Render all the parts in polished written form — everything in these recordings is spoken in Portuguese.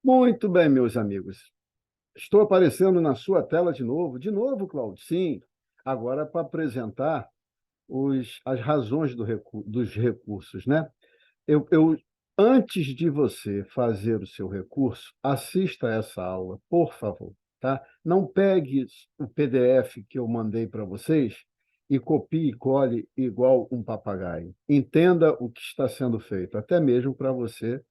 Muito bem, meus amigos. Estou aparecendo na sua tela de novo. De novo, Cláudio? Sim. Agora para apresentar as razões dos recursos, né? Antes de você fazer o seu recurso, assista a essa aula, por favor, tá? Não pegue o PDF que eu mandei para vocês e copie e cole igual um papagaio. Entenda o que está sendo feito, até mesmo para você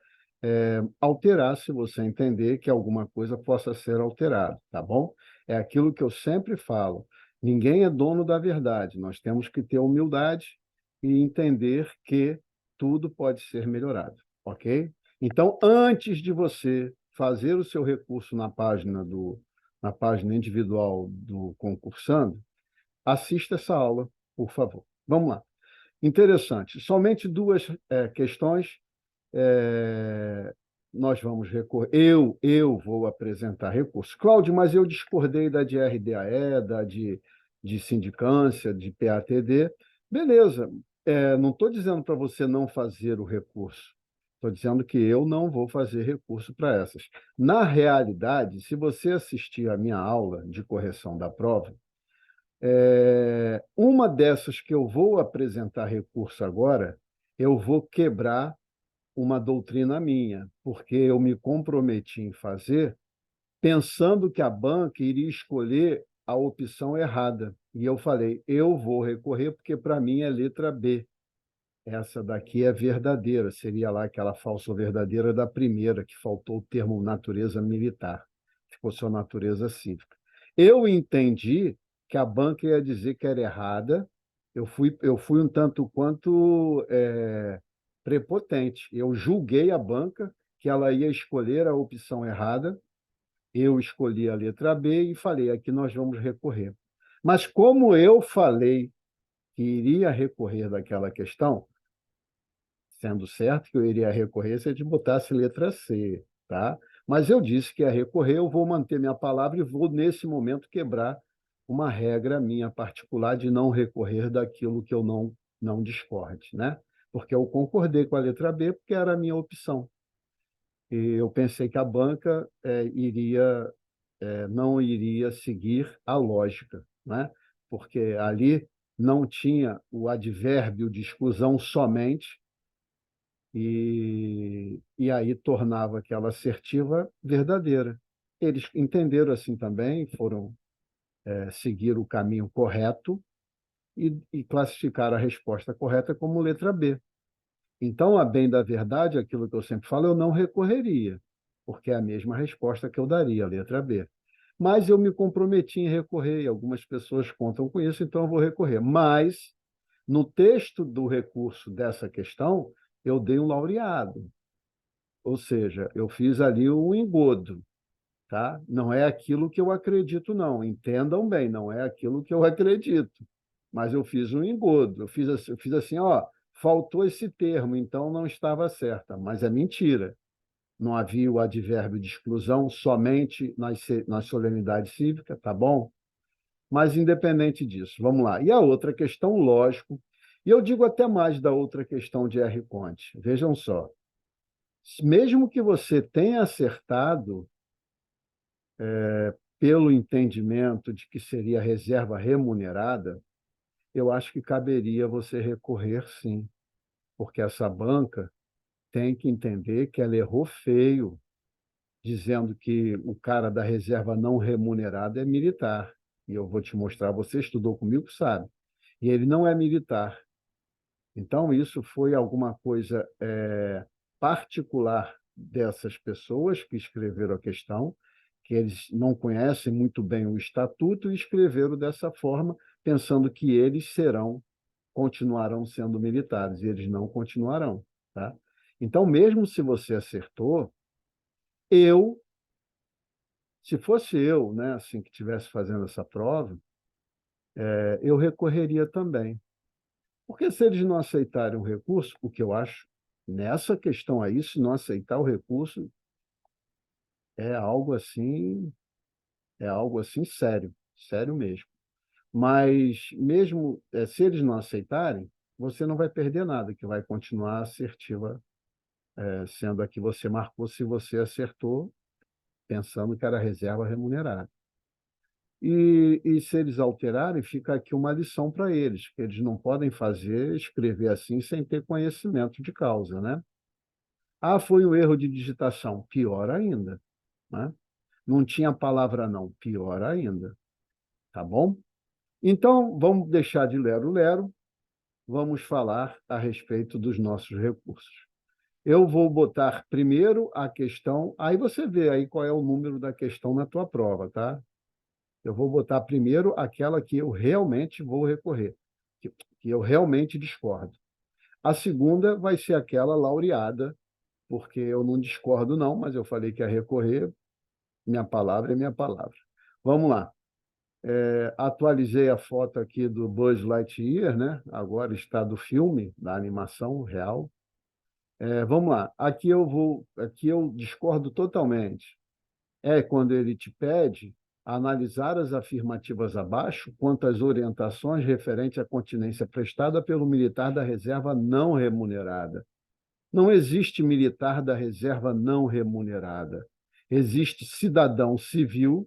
alterar se você entender que alguma coisa possa ser alterada, tá bom? É aquilo que eu sempre falo. Ninguém é dono da verdade. Nós temos que ter humildade e entender que tudo pode ser melhorado, ok? Então, antes de você fazer o seu recurso na página individual do concursando, assista essa aula, por favor. Vamos lá. Interessante. Somente duas questões é, nós vamos recorrer. Eu vou apresentar recurso. Cláudio, mas eu discordei da de RDAE, de sindicância, de PATD. Beleza, não estou dizendo para você não fazer o recurso. Estou dizendo que eu não vou fazer recurso para essas. Na realidade, se você assistir a minha aula de correção da prova, uma dessas que eu vou apresentar recurso agora, eu vou quebrar uma doutrina minha, porque eu me comprometi em fazer pensando que a banca iria escolher a opção errada. E eu falei, eu vou recorrer porque para mim é letra B. Essa daqui é verdadeira, seria lá aquela falsa ou verdadeira da primeira, que faltou o termo natureza militar, ficou só natureza cívica. Eu entendi que a banca ia dizer que era errada, eu fui um tanto quanto prepotente. Eu julguei a banca que ela ia escolher a opção errada, eu escolhi a letra B e falei, aqui nós vamos recorrer. Mas como eu falei que iria recorrer daquela questão, sendo certo que eu iria recorrer se a gente botasse letra C, tá? Mas eu disse que ia recorrer, eu vou manter minha palavra e vou, nesse momento, quebrar uma regra minha particular de não recorrer daquilo que eu não discorde, né? Porque eu concordei com a letra B, porque era a minha opção. E eu pensei que a banca não iria seguir a lógica, né? Porque ali não tinha o advérbio de exclusão somente, e aí tornava aquela assertiva verdadeira. Eles entenderam assim também, foram seguir o caminho correto e classificaram a resposta correta como letra B. Então, a bem da verdade, aquilo que eu sempre falo, eu não recorreria, porque é a mesma resposta que eu daria, a letra B. Mas eu me comprometi em recorrer, e algumas pessoas contam com isso, então eu vou recorrer. Mas, no texto do recurso dessa questão, eu dei um laureado. Ou seja, eu fiz ali um engodo, tá? Não é aquilo que eu acredito, não. Entendam bem, não é aquilo que eu acredito. Mas eu fiz um engodo. Eu fiz assim, ó, faltou esse termo, então não estava certa. Mas é mentira. Não havia o advérbio de exclusão somente nas solenidades cívicas, tá bom? Mas independente disso, vamos lá. E a outra questão, lógico, e eu digo até mais da outra questão de R. Conte. Vejam só, mesmo que você tenha acertado pelo entendimento de que seria reserva remunerada, eu acho que caberia você recorrer sim, porque essa banca tem que entender que ela errou feio, dizendo que o cara da reserva não remunerada é militar. E eu vou te mostrar, você estudou comigo, sabe? E ele não é militar. Então, isso foi alguma coisa particular dessas pessoas que escreveram a questão, que eles não conhecem muito bem o estatuto e escreveram dessa forma, pensando que eles continuarão sendo militares, e eles não continuarão. Tá? Então, mesmo se você acertou, eu, se fosse eu, né, assim, que estivesse fazendo essa prova, eu recorreria também. Porque se eles não aceitarem o recurso, o que eu acho nessa questão aí, se não aceitar o recurso, é algo assim, é algo assim sério, sério mesmo. Mas mesmo se eles não aceitarem, você não vai perder nada, que vai continuar assertiva, sendo a que você marcou. Se você acertou, pensando que era reserva remunerada. E se eles alterarem, fica aqui uma lição para eles, que eles não podem escrever assim sem ter conhecimento de causa, né? Ah, foi um erro de digitação. Pior ainda, né? Não tinha palavra não. Pior ainda, tá bom? Então, vamos deixar de lero-lero, vamos falar a respeito dos nossos recursos. Eu vou botar primeiro a questão, aí você vê aí qual é o número da questão na tua prova, tá? Eu vou botar primeiro aquela que eu realmente vou recorrer, que eu realmente discordo. A segunda vai ser aquela laureada, porque eu não discordo não, mas eu falei que ia recorrer, minha palavra é minha palavra. Vamos lá. Atualizei a foto aqui do Buzz Lightyear, né? Agora está do filme, da animação real. Vamos lá. Aqui eu discordo totalmente. É quando ele te pede analisar as afirmativas abaixo quanto às orientações referentes à continência prestada pelo militar da reserva não remunerada. Não existe militar da reserva não remunerada. Existe cidadão civil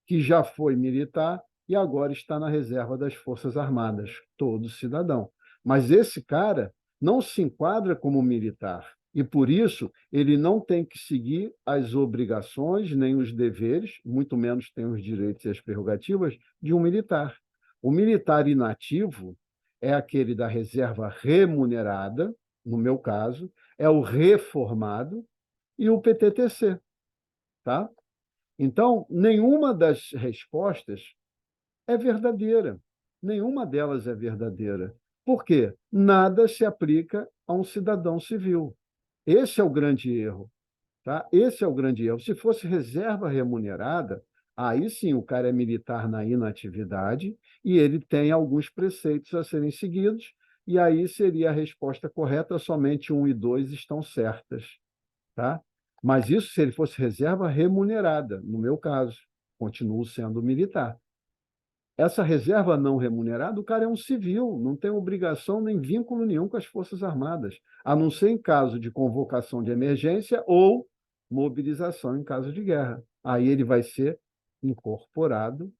que já foi militar e agora está na reserva das Forças Armadas, todo cidadão. Mas esse cara não se enquadra como militar e, por isso, ele não tem que seguir as obrigações nem os deveres, muito menos tem os direitos e as prerrogativas de um militar. O militar inativo é aquele da reserva remunerada, no meu caso, é o reformado e o PTTC, tá? Então, nenhuma das respostas é verdadeira. Nenhuma delas é verdadeira. Por quê? Nada se aplica a um cidadão civil. Esse é o grande erro. Tá? Esse é o grande erro. Se fosse reserva remunerada, aí sim o cara é militar na inatividade e ele tem alguns preceitos a serem seguidos, e aí seria a resposta correta, somente 1 e 2 estão certas. Tá? Mas isso se ele fosse reserva remunerada, no meu caso, continuo sendo militar. Essa reserva não remunerada, o cara é um civil, não tem obrigação nem vínculo nenhum com as Forças Armadas, a não ser em caso de convocação de emergência ou mobilização em caso de guerra. Aí ele vai ser incorporado,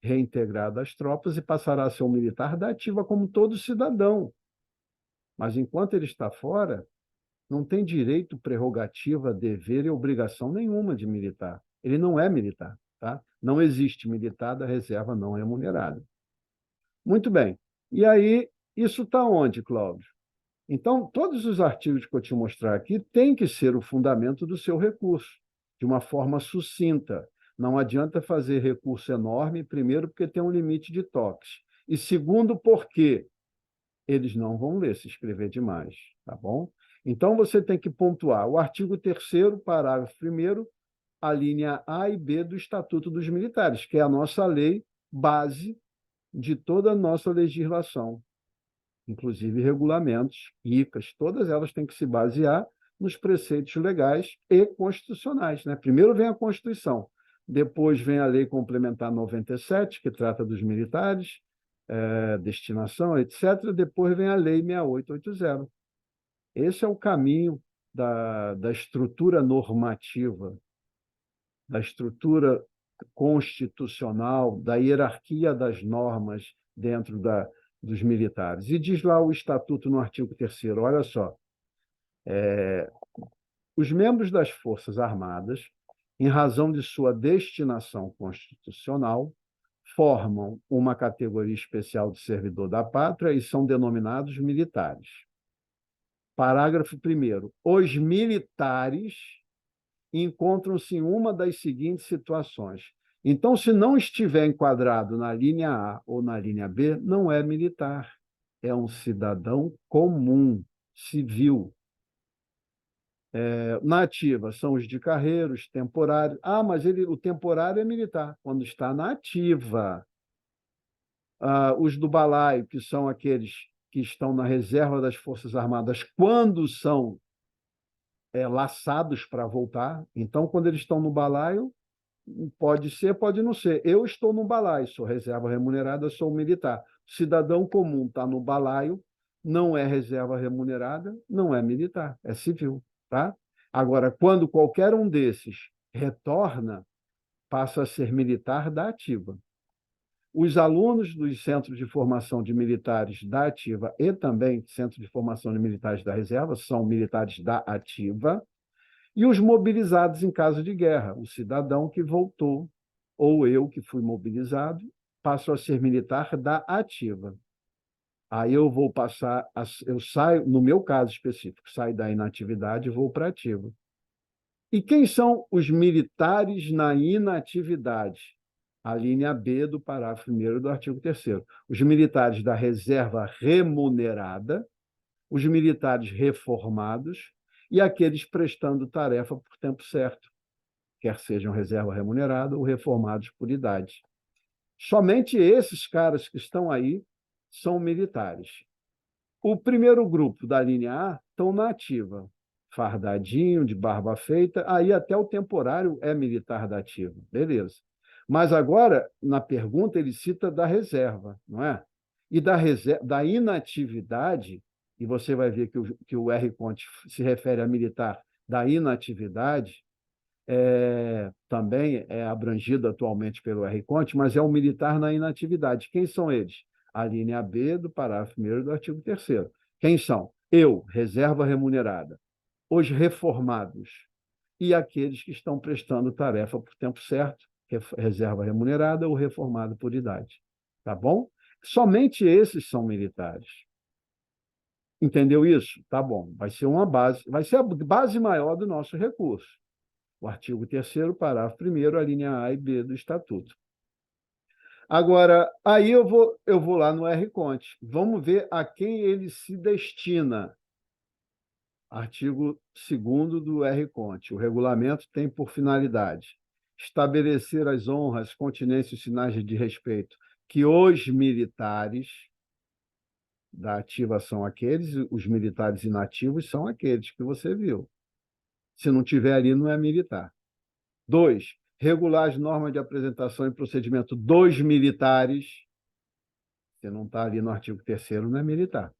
reintegrado às tropas e passará a ser um militar da ativa como todo cidadão. Mas enquanto ele está fora, não tem direito, prerrogativa, dever e obrigação nenhuma de militar. Ele não é militar. Tá? Não existe militar da reserva não remunerada. Muito bem. E aí, isso está onde, Cláudio? Então, todos os artigos que eu te mostrar aqui têm que ser o fundamento do seu recurso, de uma forma sucinta. Não adianta fazer recurso enorme, primeiro, porque tem um limite de toques. E segundo, porque eles não vão ler se escrever demais, tá bom? Então, você tem que pontuar o artigo 3º, parágrafo 1º, a linha A e B do Estatuto dos Militares, que é a nossa lei base de toda a nossa legislação, inclusive regulamentos, ICAs, todas elas têm que se basear nos preceitos legais e constitucionais, né? Primeiro vem a Constituição, depois vem a Lei Complementar 97, que trata dos militares, destinação, etc. Depois vem a Lei 6880. Esse é o caminho da estrutura normativa, da estrutura constitucional, da hierarquia das normas dentro dos militares. E diz lá o Estatuto no artigo 3º, olha só, os membros das Forças Armadas, em razão de sua destinação constitucional, formam uma categoria especial de servidor da pátria e são denominados militares. Parágrafo 1º. Os militares encontram-se em uma das seguintes situações. Então, se não estiver enquadrado na linha A ou na linha B, não é militar, é um cidadão comum, civil. Na ativa, são os de carreira, os temporários. Ah, mas o temporário é militar, quando está na ativa. Os do balaio, que são aqueles que estão na reserva das Forças Armadas, quando são laçados para voltar. Então, quando eles estão no balaio, pode ser, pode não ser. Eu estou no balaio, sou reserva remunerada, sou militar. Cidadão comum está no balaio, não é reserva remunerada, não é militar, é civil. Tá? Agora, quando qualquer um desses retorna, passa a ser militar da ativa. Os alunos dos centros de formação de militares da ativa e também centro de formação de militares da reserva são militares da ativa, e os mobilizados em caso de guerra, o cidadão que voltou, ou eu que fui mobilizado, passo a ser militar da ativa. Aí eu vou passar, eu saio, no meu caso específico, saio da inatividade e vou para a ativa. E quem são os militares na inatividade? A linha B do parágrafo 1º do artigo 3º. Os militares da reserva remunerada, os militares reformados e aqueles prestando tarefa por tempo certo, quer sejam reserva remunerada ou reformados por idade. Somente esses caras que estão aí são militares. O primeiro grupo da linha A estão na ativa, fardadinho, de barba feita, aí até o temporário é militar da ativa, beleza. Mas agora, na pergunta, ele cita da reserva, não é? E da inatividade, e você vai ver que o R. Conte se refere a militar da inatividade, também é abrangido atualmente pelo R. Conte, mas é o militar na inatividade. Quem são eles? A linha B do parágrafo 1º do artigo 3º. Quem são? Eu, reserva remunerada, os reformados e aqueles que estão prestando tarefa por tempo certo, reserva remunerada ou reformado por idade. Tá bom? Somente esses são militares. Entendeu isso? Tá bom. Vai ser uma base, vai ser a base maior do nosso recurso. O artigo 3º, parágrafo 1º, a linha A e B do Estatuto. Agora, aí eu vou lá no R. Conte. Vamos ver a quem ele se destina. Artigo 2º do R. Conte. O regulamento tem por finalidade estabelecer as honras, continências e sinais de respeito que os militares da ativa são aqueles, os militares inativos são aqueles que você viu. Se não tiver ali, não é militar. 2. Regular as normas de apresentação e procedimento dos militares. Se não está ali no artigo 3º, não é militar.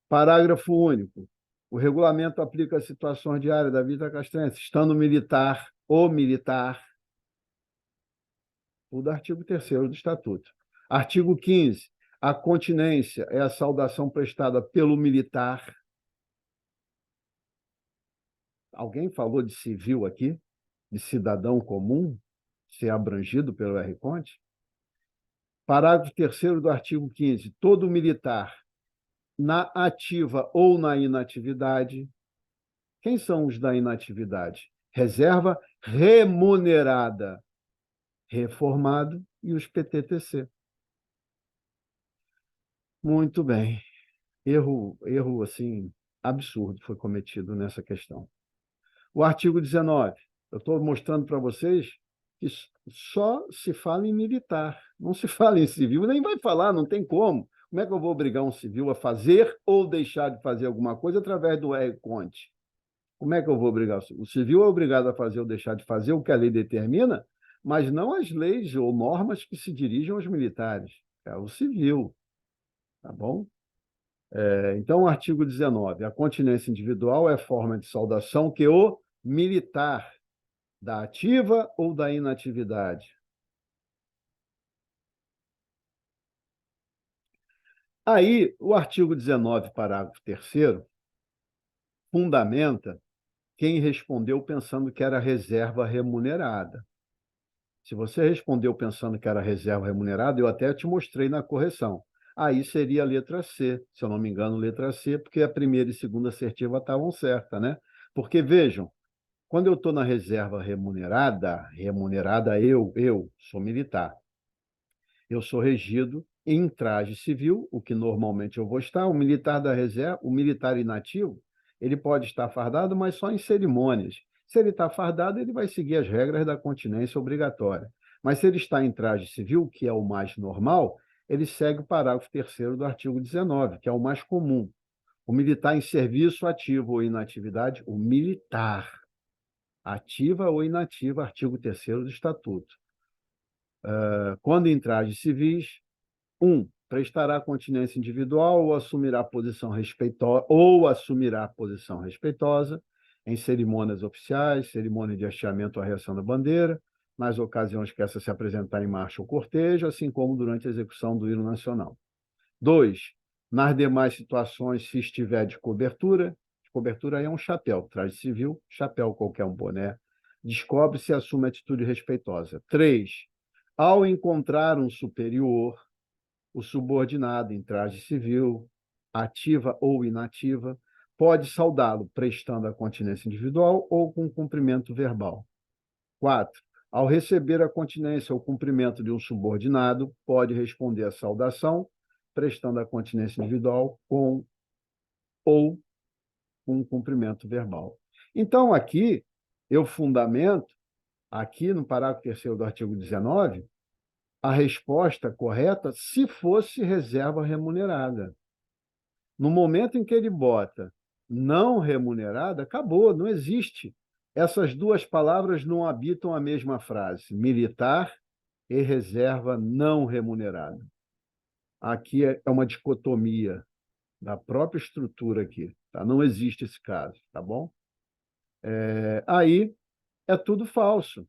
Parágrafo único. O regulamento aplica a situações diárias da vida castrense, estando militar ou militar. O do artigo 3º do Estatuto. Artigo 15. A continência é a saudação prestada pelo militar. Alguém falou de civil aqui? De cidadão comum ser abrangido pelo R. Conte? Parágrafo 3º do artigo 15. Todo militar na ativa ou na inatividade. Quem são os da inatividade? Reserva remunerada, reformado e os PTTC. Muito bem. Erro assim, absurdo foi cometido nessa questão. O artigo 19. Eu estou mostrando para vocês que só se fala em militar, não se fala em civil, nem vai falar, não tem como. Como é que eu vou obrigar um civil a fazer ou deixar de fazer alguma coisa através do R. Conte? Como é que eu vou obrigar o civil? O civil é obrigado a fazer ou deixar de fazer o que a lei determina, mas não as leis ou normas que se dirigem aos militares. É o civil. Tá bom? Então, artigo 19. A continência individual é forma de saudação que o militar da ativa ou da inatividade. Aí, o artigo 19, parágrafo 3º, fundamenta quem respondeu pensando que era reserva remunerada. Se você respondeu pensando que era reserva remunerada, eu até te mostrei na correção. Aí seria a letra C, se eu não me engano, letra C, porque a primeira e segunda assertiva estavam certas, né? Porque, vejam, quando eu estou na reserva remunerada, eu sou militar. Eu sou regido em traje civil, o que normalmente eu vou estar. O militar da reserva, o militar inativo, ele pode estar fardado, mas só em cerimônias. Se ele está fardado, ele vai seguir as regras da continência obrigatória. Mas se ele está em traje civil, que é o mais normal, ele segue o parágrafo 3º do artigo 19, que é o mais comum. O militar em serviço ativo ou inatividade, o militar. Ativa ou inativa, artigo 3º do Estatuto. Quando em trajes civis, 1. Prestará continência individual ou assumirá posição respeitosa, em cerimônias oficiais, cerimônia de hasteamento ou reação da bandeira, nas ocasiões que essa se apresentar em marcha ou cortejo, assim como durante a execução do hino nacional. 2. Nas demais situações, se estiver de cobertura aí é um chapéu, traje civil, chapéu qualquer, um boné, descobre-se e assume atitude respeitosa. 3. Ao encontrar um superior, o subordinado em traje civil, ativa ou inativa, pode saudá-lo prestando a continência individual ou com cumprimento verbal. 4. Ao receber a continência ou cumprimento de um subordinado, pode responder à saudação, prestando a continência individual com ou com cumprimento verbal. Então, aqui, eu fundamento, aqui no parágrafo 3º do artigo 19, a resposta correta se fosse reserva remunerada. No momento em que ele bota não remunerada, acabou, não existe. Essas duas palavras não habitam a mesma frase, militar e reserva não remunerada. Aqui é uma dicotomia da própria estrutura aqui, tá? Não existe esse caso, tá bom? Aí é tudo falso,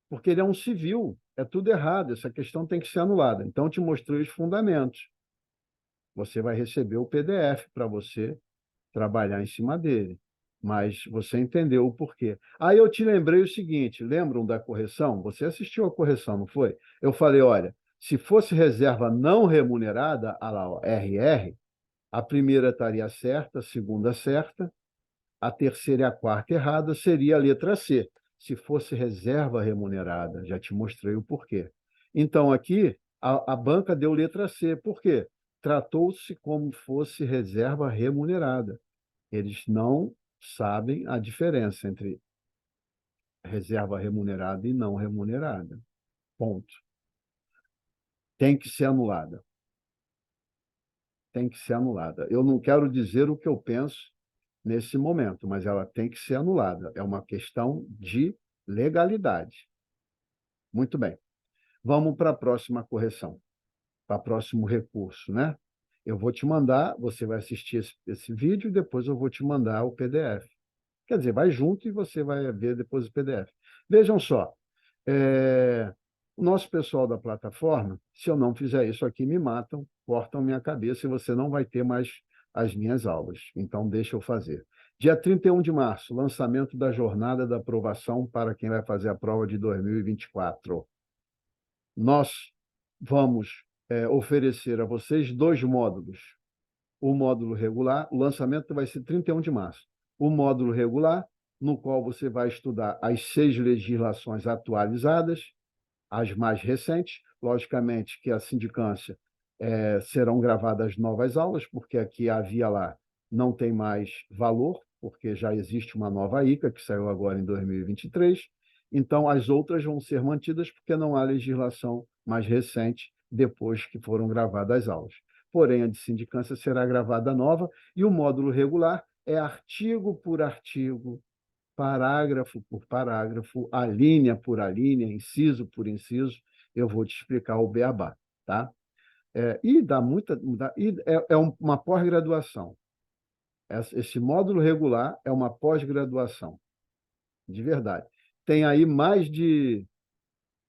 porque ele é um civil, é tudo errado, essa questão tem que ser anulada. Então, eu te mostrei os fundamentos. Você vai receber o PDF para você trabalhar em cima dele, mas você entendeu o porquê. Aí eu te lembrei o seguinte, lembram da correção? Você assistiu a correção, não foi? Eu falei, olha, se fosse reserva não remunerada, a lá, ó, RR, a primeira estaria certa, a segunda certa, a terceira e a quarta errada, seria a letra C. Se fosse reserva remunerada, já te mostrei o porquê. Então, aqui, a banca deu letra C. Por quê? Tratou-se como fosse reserva remunerada. Eles não sabem a diferença entre reserva remunerada e não remunerada. Ponto. Tem que ser anulada. Tem que ser anulada. Eu não quero dizer o que eu penso nesse momento, mas ela tem que ser anulada. É uma questão de legalidade. Muito bem. Vamos para a próxima correção, para o próximo recurso, né? Eu vou te mandar, você vai assistir esse vídeo e depois eu vou te mandar o PDF. Quer dizer, vai junto e você vai ver depois o PDF. Vejam só, o nosso pessoal da plataforma, se eu não fizer isso aqui, me matam, cortam minha cabeça e você não vai ter mais as minhas aulas. Então, deixa eu fazer. Dia 31 de março, lançamento da jornada da aprovação para quem vai fazer a prova de 2024. Nós vamos oferecer a vocês 2 módulos. O módulo regular, o lançamento vai ser 31 de março. O módulo regular, no qual você vai estudar as 6 legislações atualizadas, as mais recentes. Logicamente que a sindicância serão gravadas novas aulas, porque aqui havia lá não tem mais valor, porque já existe uma nova ICA, que saiu agora em 2023. Então, as outras vão ser mantidas, porque não há legislação mais recente depois que foram gravadas as aulas. Porém, a de sindicância será gravada nova, e o módulo regular é artigo por artigo, parágrafo por parágrafo, alínea por alínea, inciso por inciso, eu vou te explicar o beabá, tá? E dá muita... uma pós-graduação. Esse módulo regular é uma pós-graduação, de verdade. Tem aí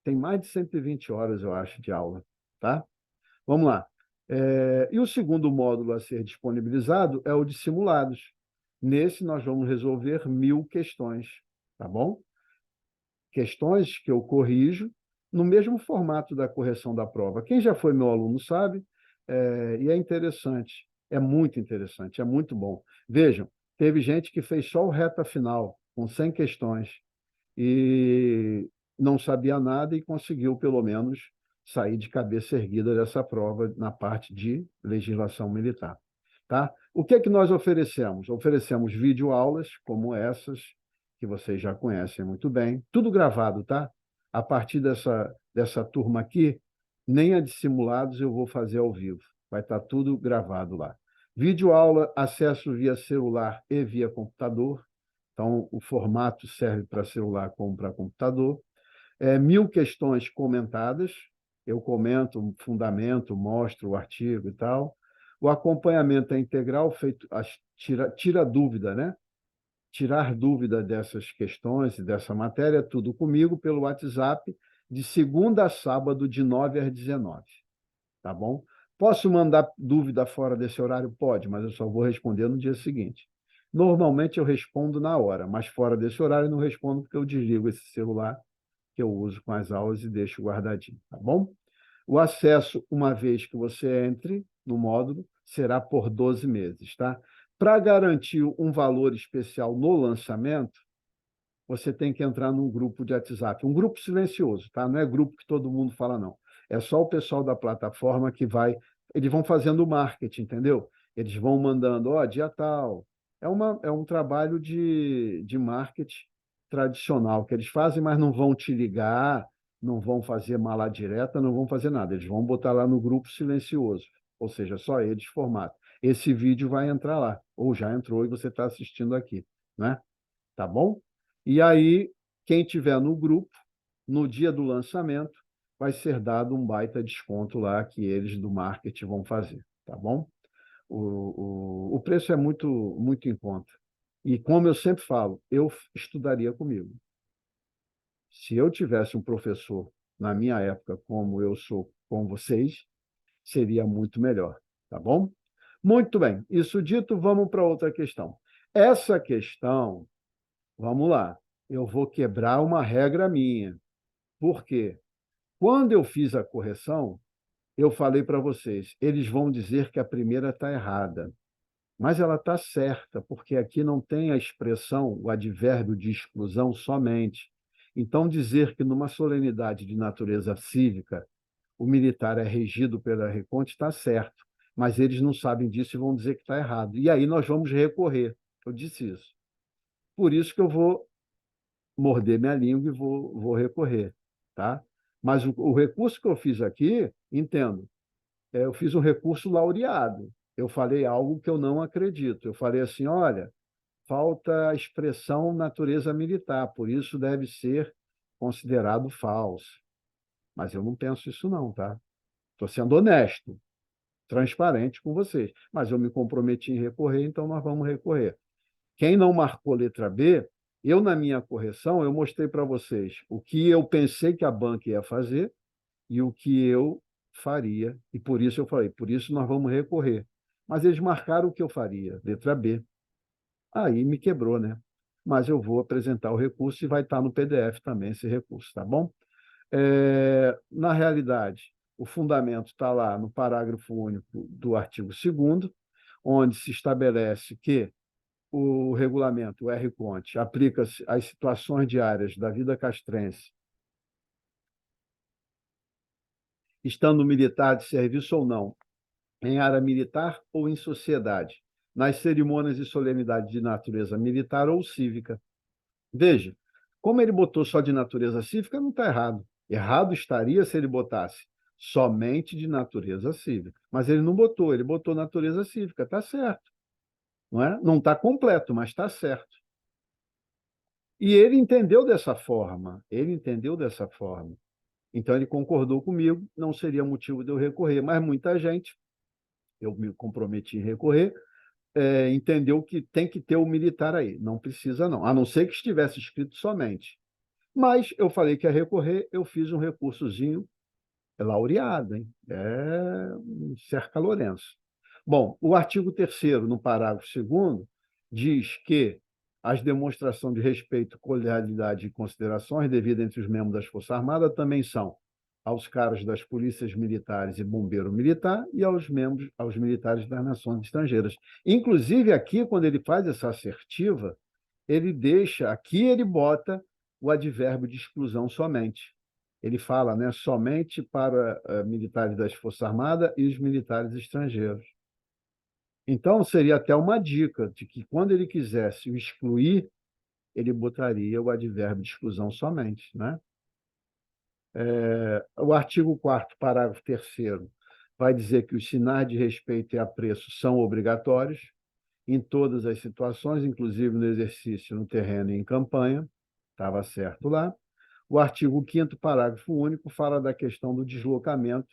tem mais de 120 horas, eu acho, de aula, tá? Vamos lá. E o segundo módulo a ser disponibilizado é o de simulados. Nesse, nós vamos resolver 1000 questões, tá bom? Questões que eu corrijo no mesmo formato da correção da prova. Quem já foi meu aluno sabe, e é interessante, é muito interessante, é muito bom. Vejam, teve gente que fez só o reta final, com 100 questões, e não sabia nada e conseguiu, pelo menos, sair de cabeça erguida dessa prova na parte de legislação militar. Tá? O que é que nós oferecemos? Oferecemos videoaulas como essas, que vocês já conhecem muito bem, tudo gravado, tá? A partir dessa turma aqui, nem a de simulados eu vou fazer ao vivo, vai estar tudo gravado lá. Videoaula, acesso via celular e via computador, então o formato serve para celular como para computador. 1000 questões comentadas, eu comento, fundamento, mostro o artigo e tal. O acompanhamento é integral, feito, tira dúvida, né? tirar dúvida dessas questões e dessa matéria, tudo comigo pelo WhatsApp, de segunda a sábado, de 9 às 19. Tá bom? Posso mandar dúvida fora desse horário? Pode, mas eu só vou responder no dia seguinte. Normalmente eu respondo na hora, mas fora desse horário eu não respondo porque eu desligo esse celular que eu uso com as aulas e deixo guardadinho, tá bom? O acesso, uma vez que você entre no módulo, será por 12 meses, tá? Para garantir um valor especial no lançamento, você tem que entrar num grupo de WhatsApp, um grupo silencioso, tá? Não é grupo que todo mundo fala, não. É só o pessoal da plataforma que vai. Eles vão fazendo o marketing, entendeu? Eles vão mandando, ó, dia tal. É um trabalho de marketing tradicional que eles fazem, mas não vão te ligar, não vão fazer mala direta, não vão fazer nada. Eles vão botar lá no grupo silencioso, ou seja, só eles formato. Esse vídeo vai entrar lá, ou já entrou e você está assistindo aqui, né? Tá bom? E aí, quem tiver no grupo, no dia do lançamento, vai ser dado um baita desconto lá que eles do marketing vão fazer, tá bom? O preço é muito em conta. E como eu sempre falo, eu estudaria comigo. Se eu tivesse um professor na minha época, como eu sou com vocês, seria muito melhor, tá bom? Muito bem. Isso dito, vamos para outra questão. Essa questão, vamos lá, eu vou quebrar uma regra minha. Por quê? Quando eu fiz a correção, eu falei para vocês, eles vão dizer que a primeira está errada, mas ela está certa, porque aqui não tem a expressão, o advérbio de exclusão somente. Então, dizer que numa solenidade de natureza cívica o militar é regido pela Reconte está certo, mas eles não sabem disso e vão dizer que está errado. E aí nós vamos recorrer. Eu disse isso. Por isso que eu vou morder minha língua e vou recorrer, tá? Mas o recurso que eu fiz aqui, entendo, eu fiz um recurso laureado. Eu falei algo que eu não acredito. Eu falei assim, olha, falta a expressão natureza militar, por isso deve ser considerado falso. Mas eu não penso isso não, tá? Estou sendo honesto, transparente com vocês. Mas eu me comprometi em recorrer, então nós vamos recorrer. Quem não marcou letra B, eu, na minha correção, eu mostrei para vocês o que eu pensei que a banca ia fazer e o que eu faria. E por isso eu falei, por isso nós vamos recorrer. Mas eles marcaram o que eu faria, letra B. Aí me quebrou, né? Mas eu vou apresentar o recurso e vai estar no PDF também esse recurso, tá bom? Na realidade, o fundamento está lá no parágrafo único do artigo 2º, onde se estabelece que o regulamento, o R-Conte, aplica-se às situações diárias da vida castrense, estando militar de serviço ou não, em área militar ou em sociedade, nas cerimônias e solenidades de natureza militar ou cívica. Veja, como ele botou só de natureza cívica, não está errado. Errado estaria se ele botasse somente de natureza cívica. Mas ele não botou, ele botou natureza cívica, está certo. Não é? Não está completo, mas está certo. E ele entendeu dessa forma, ele entendeu dessa forma. Então ele concordou comigo, não seria motivo de eu recorrer, mas muita gente, eu me comprometi em recorrer, entendeu que tem que ter o militar aí, não precisa não, a não ser que estivesse escrito somente. Mas eu falei que ia recorrer, eu fiz um recursozinho laureado, hein? Um cerca Lourenço. Bom, o artigo 3º, no parágrafo 2º, diz que as demonstrações de respeito, cordialidade e considerações devidas entre os membros das Forças Armadas também são aos caras das polícias militares e bombeiro militar e aos militares das nações estrangeiras. Inclusive, aqui, quando ele faz essa assertiva, ele deixa, aqui ele bota o advérbio de exclusão somente. Ele fala, né, somente para militares das Forças Armadas e os militares estrangeiros. Então, seria até uma dica de que, quando ele quisesse o excluir, ele botaria o advérbio de exclusão somente. Né? O artigo 4º, parágrafo 3º, vai dizer que os sinais de respeito e apreço são obrigatórios em todas as situações, inclusive no exercício no terreno e em campanha. Estava certo lá. O artigo 5º, parágrafo único, fala da questão do deslocamento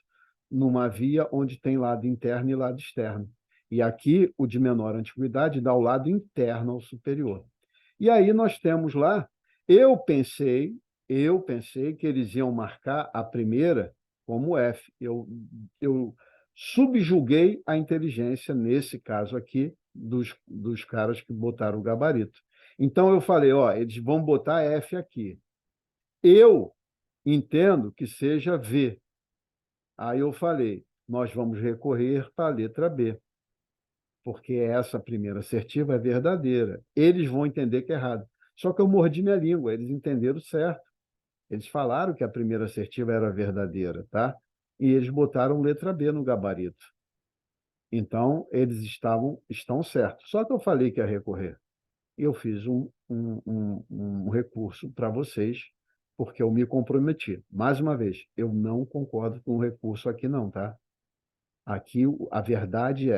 numa via onde tem lado interno e lado externo. E aqui, o de menor antiguidade dá o lado interno ao superior. E aí nós temos lá, eu pensei, eu pensei que eles iam marcar a primeira como F. Eu subjuguei a inteligência, nesse caso aqui, dos caras que botaram o gabarito. Então eu falei, ó, eles vão botar F aqui. Eu entendo que seja V. Aí eu falei, nós vamos recorrer para a letra B, porque essa primeira assertiva é verdadeira. Eles vão entender que é errado. Só que eu mordi minha língua, eles entenderam certo. Eles falaram que a primeira assertiva era verdadeira, tá? E eles botaram letra B no gabarito. Então, eles estão certos. Só que eu falei que ia recorrer. Eu fiz um recurso para vocês, porque eu me comprometi. Mais uma vez, eu não concordo com o recurso aqui, não, tá? Aqui a verdade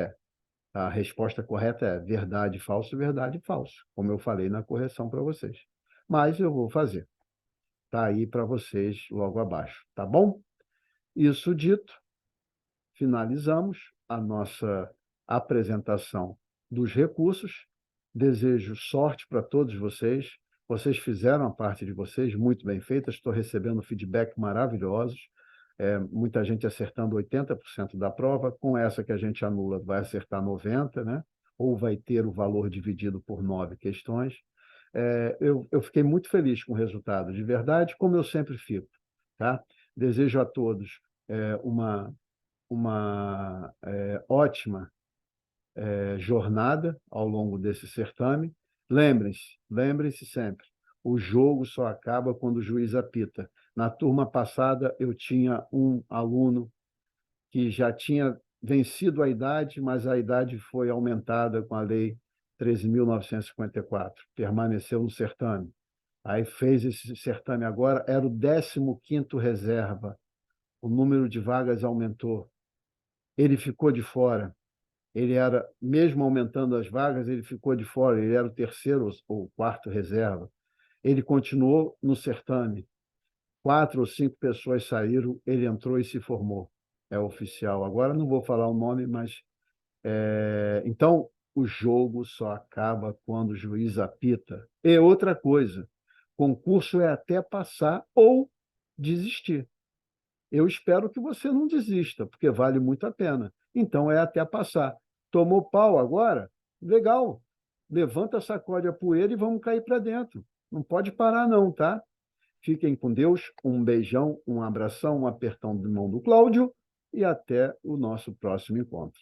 a resposta correta é verdade, falso, como eu falei na correção para vocês. Mas eu vou fazer. Está aí para vocês logo abaixo, tá bom? Isso dito, finalizamos a nossa apresentação dos recursos. Desejo sorte para todos vocês. Vocês fizeram a parte de vocês, muito bem feita. Estou recebendo feedback maravilhosos. Muita gente acertando 80% da prova. Com essa que a gente anula, vai acertar 90%, né? Ou vai ter o valor dividido por 9 questões. Eu fiquei muito feliz com o resultado, de verdade, como eu sempre fico. Tá? Desejo a todos uma ótima jornada ao longo desse certame. Lembrem-se sempre, o jogo só acaba quando o juiz apita. Na turma passada, eu tinha um aluno que já tinha vencido a idade, mas a idade foi aumentada com a Lei 13.954, permaneceu no certame. Aí fez esse certame agora, era o 15º reserva, o número de vagas aumentou, ele ficou de fora. Ele era, mesmo aumentando as vagas, ele ficou de fora, ele era o terceiro ou quarto reserva. Ele continuou no certame. 4 ou 5 pessoas saíram, ele entrou e se formou. É oficial. Agora não vou falar o nome, mas então o jogo só acaba quando o juiz apita. E outra coisa, concurso é até passar ou desistir. Eu espero que você não desista, porque vale muito a pena. Então é até passar. Tomou pau agora? Legal. Levanta, sacode a poeira e vamos cair para dentro. Não pode parar, não, tá? Fiquem com Deus. Um beijão, um abração, um apertão de mão do Cláudio e até o nosso próximo encontro.